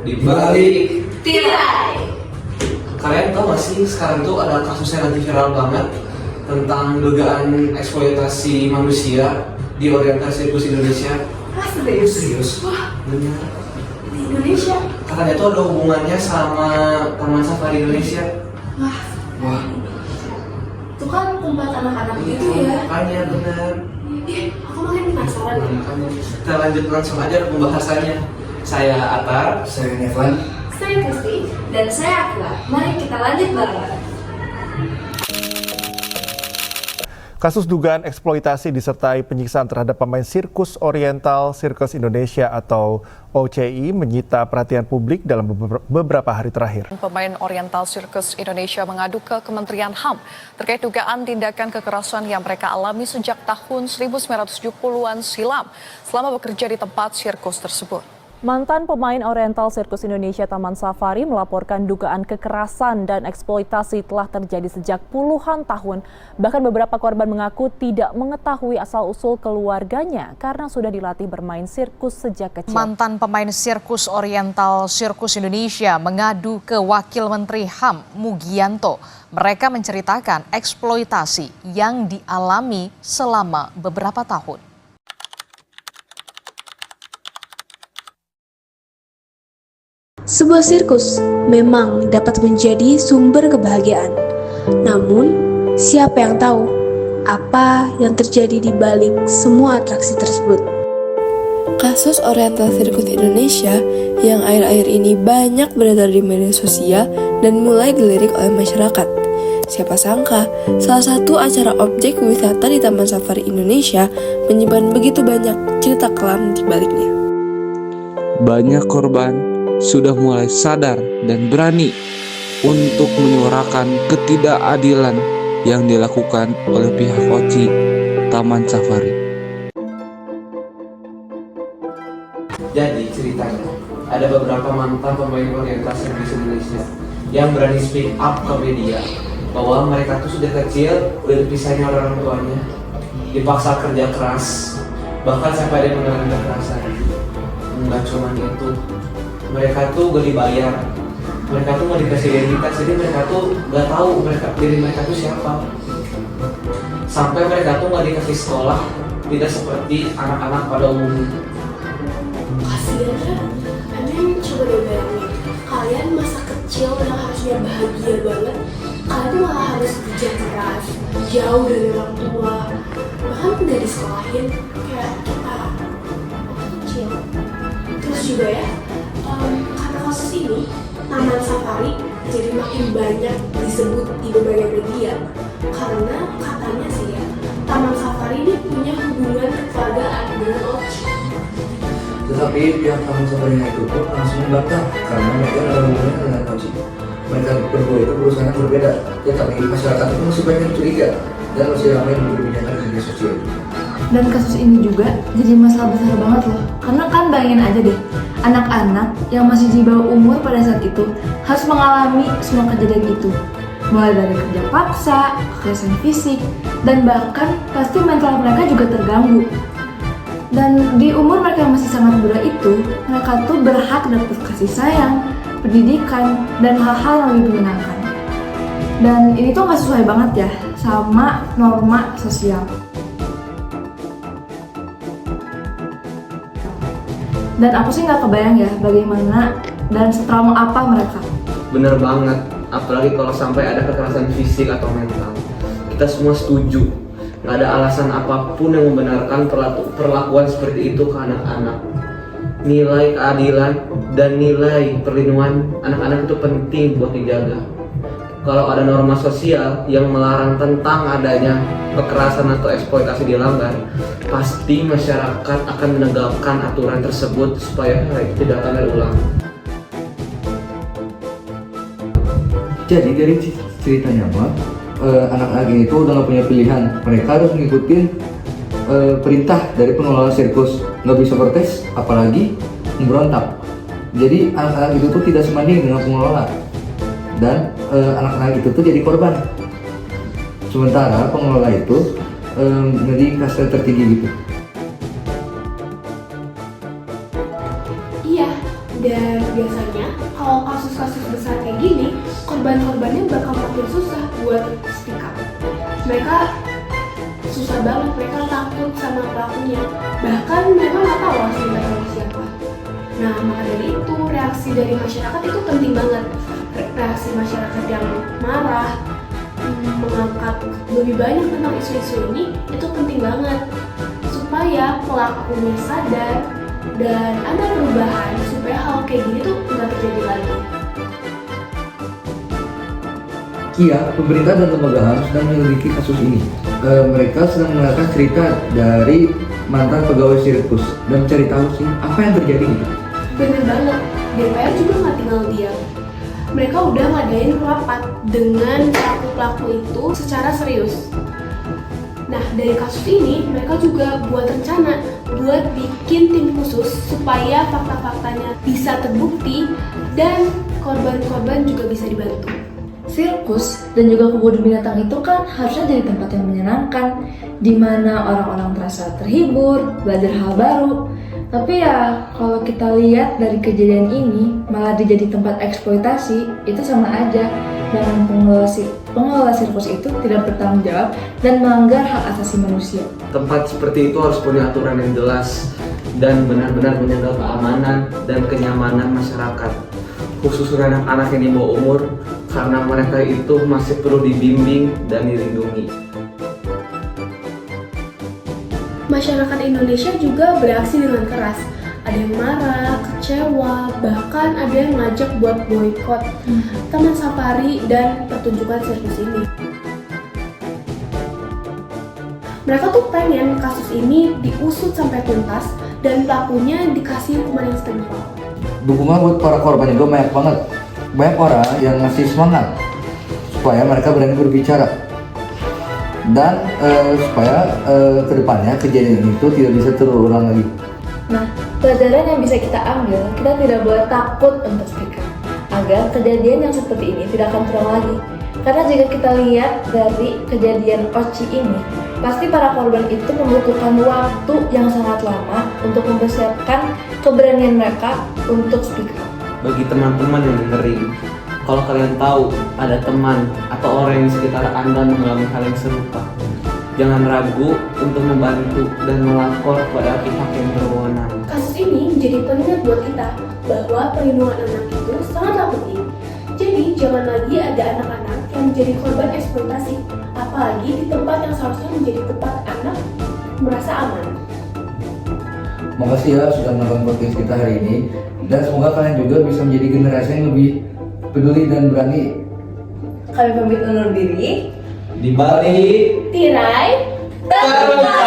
di balik Tirai. Kalian tahu gak sih sekarang tuh ada kasus yang lagi viral banget tentang dugaan eksploitasi manusia di oriental sirkus Indonesia. Ah, serius? Serius? Wah, Benar. di Indonesia. Katanya tuh ada hubungannya sama Taman Safari Indonesia. Wah, itu kan tempat anak-anak gitu ya. Makanya benar. Aku makin penasaran ya. Makanya kita lanjut langsung aja ke pembahasannya. Saya Atar. Saya Nevan. Saya Kristi dan saya Akila. Mari kita lanjut bareng-bareng. Kasus dugaan eksploitasi disertai penyiksaan terhadap pemain sirkus Oriental Circus Indonesia atau OCI menyita perhatian publik dalam beberapa hari terakhir. Pemain Oriental Circus Indonesia mengadu ke Kementerian HAM terkait dugaan tindakan kekerasan yang mereka alami sejak tahun 1970-an silam selama bekerja di tempat sirkus tersebut. Mantan pemain Oriental Circus Indonesia Taman Safari melaporkan dugaan kekerasan dan eksploitasi telah terjadi sejak puluhan tahun. Bahkan beberapa korban mengaku tidak mengetahui asal-usul keluarganya karena sudah dilatih bermain sirkus sejak kecil. Mantan pemain sirkus Oriental Circus Indonesia mengadu ke Wakil Menteri HAM Mugianto. Mereka menceritakan eksploitasi yang dialami selama beberapa tahun. Sebuah sirkus memang dapat menjadi sumber kebahagiaan. Namun, siapa yang tahu apa yang terjadi di balik semua atraksi tersebut? Kasus Oriental Circus Indonesia yang akhir-akhir ini banyak beredar di media sosial dan mulai dilirik oleh masyarakat. Siapa sangka, salah satu acara objek wisata di Taman Safari Indonesia menyimpan begitu banyak cerita kelam di baliknya. Banyak korban sudah mulai sadar dan berani untuk menyuarakan ketidakadilan yang dilakukan oleh pihak OCI Taman Safari. Jadi ceritanya, ada beberapa mantan pemain Oriental Circus Indonesia yang berani speak up ke media bahwa mereka tuh sudah kecil, udah dipisahin orang tuanya, dipaksa kerja keras, bahkan sampai ada yang mengalami kekerasan. Enggak cuma itu, mereka tuh gak dibayar, mereka tuh gak dikasih identitas, jadi mereka tuh gak tahu diri mereka tuh siapa. Sampai mereka tuh gak dikasih sekolah, tidak seperti anak-anak pada umumnya. Kasian kan? Emang coba deh bayangin, kalian masa kecil yang harusnya bahagia banget, kalian tuh malah harus kerja keras, jauh dari orang tua, bahkan nggak disekolahin kayak kita kecil. Terus juga ya, karena kasus ini, Taman Safari jadi makin banyak disebut di berbagai media karena katanya sih ya, Taman Safari ini punya hubungan kekeluargaan dengan OCI. Tetapi pihak Taman Safari itu pun langsung membantah karena mereka ada hubungannya dengan OCI. Mereka berdua itu berusaha yang berbeda, tetapi masyarakat itu masih banyak curiga dan masih ramai memperbincangkan di media sosial. Dan kasus ini juga jadi masalah besar banget loh. Karena kan bayangin aja deh, anak-anak yang masih di bawah umur pada saat itu harus mengalami semua kejadian itu. Mulai dari kerja paksa, kekerasan fisik, dan bahkan pasti mental mereka juga terganggu. Dan di umur mereka yang masih sangat muda itu, mereka tuh berhak dapat kasih sayang, pendidikan, dan hal-hal yang lebih menyenangkan. Dan ini tuh gak sesuai banget ya sama norma sosial. Dan aku sih nggak kebayang ya bagaimana dan setrauma apa mereka. Bener banget, apalagi kalau sampai ada kekerasan fisik atau mental. Kita semua setuju, nggak ada alasan apapun yang membenarkan perlakuan seperti itu ke anak-anak. Nilai keadilan dan nilai perlindungan anak-anak itu penting buat dijaga. Kalau ada norma sosial yang melarang tentang adanya kekerasan atau eksploitasi dilanggar, pasti masyarakat akan menegakkan aturan tersebut supaya hal itu tidak akan terulang. Jadi dari ceritanya mah, anak-anak ini tuh udah gak punya pilihan. Mereka harus mengikuti perintah dari pengelola sirkus, nggak bisa protes, apalagi memberontak. Jadi anak-anak itu tuh tidak sebanding dengan pengelola. Dan anak-anak itu tuh jadi korban. Sementara pengelola itu dari kasta tertinggi gitu. Iya, dan biasanya kalau kasus-kasus besar kayak gini, korban-korbannya bakal makin susah buat speak up. Mereka susah banget, mereka takut sama pelakunya. Bahkan mereka nggak tahu harus minta tolong siapa. Nah, maka dari itu reaksi dari masyarakat itu penting banget. Reaksi masyarakat yang marah, mengangkat lebih banyak tentang isu-isu ini itu penting banget supaya pelakunya sadar dan ada perubahan supaya hal kayak gini tuh nggak terjadi lagi. Kia, pemerintah dan lembaga HAM sedang menyelidiki kasus ini. Mereka sedang mendengarkan cerita dari mantan pegawai sirkus dan mencari tahu sih apa yang terjadi gitu. Bener banget, DPR juga nggak tinggal diam. Mereka udah ngadain rapat dengan pelaku-pelaku itu secara serius. Nah, dari kasus ini mereka juga buat rencana buat bikin tim khusus supaya fakta-faktanya bisa terbukti dan korban-korban juga bisa dibantu. Sirkus dan juga kebun binatang itu kan harusnya jadi tempat yang menyenangkan, di mana orang-orang terasa terhibur, belajar hal baru. Tapi ya, kalau kita lihat dari kejadian ini, malah jadi tempat eksploitasi, itu sama aja dengan pengelola sirkus itu tidak bertanggung jawab dan melanggar hak asasi manusia. Tempat seperti itu harus punya aturan yang jelas dan benar-benar menjaga keamanan dan kenyamanan masyarakat, khususnya anak-anak yang di bawah umur, karena mereka itu masih perlu dibimbing dan dilindungi. Masyarakat Indonesia juga bereaksi dengan keras. Ada yang marah, kecewa, bahkan ada yang ngajak buat boykot taman safari dan pertunjukan sirkus ini. Mereka tuh pengen kasus ini diusut sampai tuntas dan pelakunya dikasih hukuman yang setimpal. Dukungan buat para korban juga banyak banget. Banyak orang yang ngasih semangat supaya mereka berani berbicara dan supaya kedepannya kejadian itu tidak bisa terulang lagi. Nah, pelajaran yang bisa kita ambil, kita tidak boleh takut untuk speak up agar kejadian yang seperti ini tidak akan terulang lagi. Karena jika kita lihat dari kejadian Oci ini, pasti para korban itu membutuhkan waktu yang sangat lama untuk mempersiapkan keberanian mereka untuk speak up. Bagi teman-teman yang dengerin, kalau kalian tahu ada teman atau orang yang di sekitar Anda mengalami hal yang serupa, jangan ragu untuk membantu dan melapor kepada pihak yang berwenang. Kasus ini menjadi pengingat buat kita bahwa perlindungan anak itu sangatlah penting. Jadi jangan lagi ada anak-anak yang menjadi korban eksploitasi, apalagi di tempat yang seharusnya menjadi tempat anak merasa aman. Makasih ya sudah menonton podcast kita hari ini, dan semoga kalian juga bisa menjadi generasi yang lebih peduli dan berani. Kami pamit undur diri. Di balik Tirai terbuka.